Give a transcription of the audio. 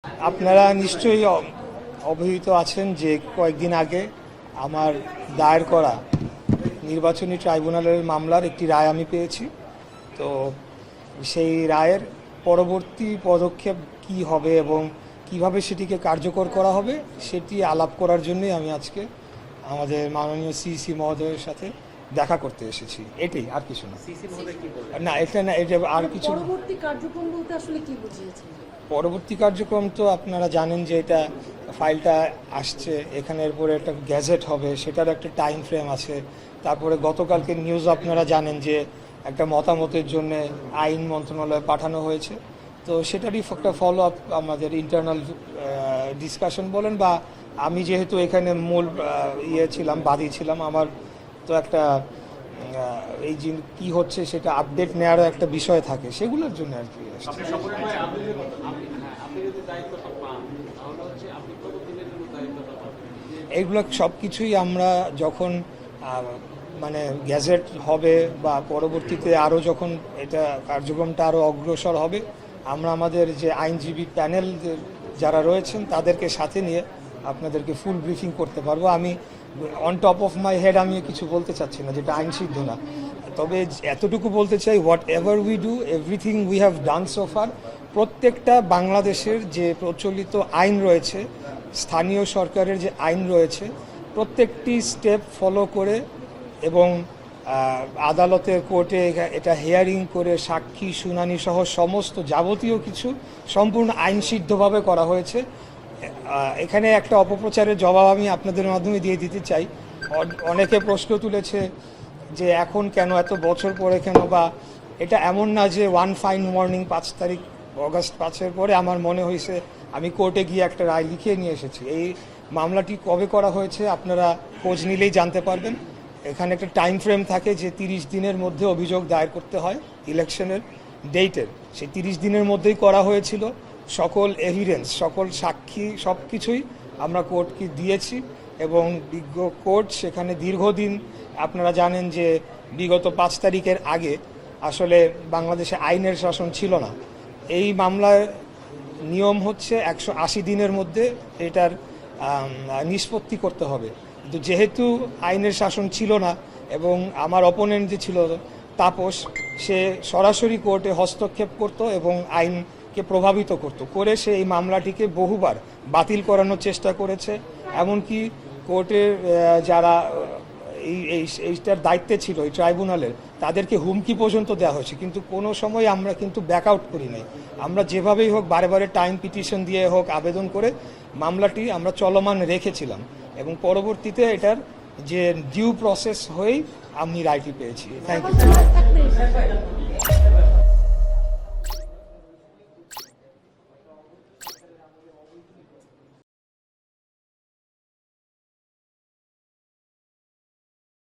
আপনারা নিশ্চয়ই অবহিত আছেন যে কয়েকদিন আগে আমার দায়ের করা নির্বাচনী ট্রাইব্যুনালের মামলার একটি রায় আমি পেয়েছি। তো সেই রায়ের পরবর্তী পদক্ষেপ কি হবে এবং কিভাবে সেটিকে কার্যকর করা হবে সেটি আলাপ করার জন্যই আমি আজকে আমাদের মাননীয় সিসি মহোদয়ের সাথে দেখা করতে এসেছি। এটাই, আর কিছু না। না, এটা না, এটা আর কিছু। পরবর্তী কার্যক্রম বলতে আসলে কি বুঝিয়েছেন? পরবর্তী কার্যক্রম তো আপনারা জানেন যে এটা ফাইলটা আসছে, এখানের পরে একটা গ্যাজেট হবে, সেটার একটা টাইম ফ্রেম আছে। তারপরে গতকালকে নিউজ আপনারা জানেন যে একটা মতামতের জন্য আইন মন্ত্রণালয়ে পাঠানো হয়েছে। তো সেটারই একটা ফলো আপ আমাদের ইন্টারনাল ডিসকাশন বলেন, বা আমি যেহেতু এখানে মূল ছিলাম, বাদী ছিলাম, আমার তো একটা এই যে কী হচ্ছে সেটা আপডেট নেওয়ারও একটা বিষয় থাকে, সেগুলোর জন্য আর কি। এইগুলো সব কিছুই আমরা যখন মানে গ্যাজেট হবে বা পরবর্তীতে আরও যখন এটা কার্যক্রমটা আরও অগ্রসর হবে, আমরা আমাদের যে আইনজীবী প্যানেল যারা রয়েছেন তাদেরকে সাথে নিয়ে আপনাদেরকে ফুল ব্রিফিং করতে পারবো। আমি on top of my head আমি কিছু বলতে চাচ্ছি না যেটা আইন সিদ্ধ না, তবে এতটুকু বলতে চাই, what ever we do, everything we have done so far. প্রত্যেকটা বাংলাদেশের যে প্রচলিত আইন রয়েছে, স্থানীয় সরকারের যে আইন রয়েছে, প্রত্যেকটি স্টেপ ফলো করে এবং আদালতের কোর্টে এটা হিয়ারিং করে সাক্ষী শুনানি সহ সমস্ত যাবতীয় কিছু সম্পূর্ণ আইনসিদ্ধভাবে করা হয়েছে। এখানে একটা অপপ্রচারের জবাব আমি আপনাদের মাধ্যমে দিয়ে দিতে চাই। অনেকে প্রশ্ন তুলেছে যে এখন কেন, এত বছর পরে কেন, বা এটা এমন না যে ওয়ান ফাইন মর্নিং 5 তারিখ অগাস্ট 5-এর পরে আমার মনে হয়েছে আমি কোর্টে গিয়ে একটা রায় লিখিয়ে নিয়ে এসেছি। এই মামলাটি কবে করা হয়েছে আপনারা খোঁজ নিলেই জানতে পারবেন। এখানে একটা টাইম ফ্রেম থাকে যে 30 দিনের মধ্যে অভিযোগ দায়ের করতে হয় ইলেকশনের ডেটের, সেই 30 দিনের মধ্যেই করা হয়েছিল। সকল এভিডেন্স, সকল সাক্ষী, সব কিছুই আমরা কোর্টকে দিয়েছি এবং বিজ্ঞ কোর্ট সেখানে দীর্ঘদিন, আপনারা জানেন যে বিগত 5 তারিখের আগে আসলে বাংলাদেশে আইনের শাসন ছিল না। এই মামলার নিয়ম হচ্ছে 180 দিনের মধ্যে এটার নিষ্পত্তি করতে হবে। কিন্তু যেহেতু আইনের শাসন ছিল না এবং আমার অপোনেন্ট যে ছিল তাপস, সে সরাসরি কোর্টে হস্তক্ষেপ করত এবং আইনকে প্রভাবিত করত, করে সে এই মামলাটিকে বহুবার বাতিল করানোর চেষ্টা করেছে। এমনকি কোর্টের যারা এইটার দায়িত্বে ছিল এই ট্রাইব্যুনালের, তাদেরকে হুমকি পর্যন্ত দেওয়া হয়েছে, কিন্তু কোনো সময় আমরা কিন্তু ব্যাক আউট করি নাই। আমরা যেভাবেই হোক, বারে বারে টাইম পিটিশন দিয়ে হোক, আবেদন করে মামলাটি আমরা চলমান রেখেছিলাম এবং পরবর্তীতে এটার যে ডিউ প্রসেস হয়েই আমি রায়টি পেয়েছি। Thank you.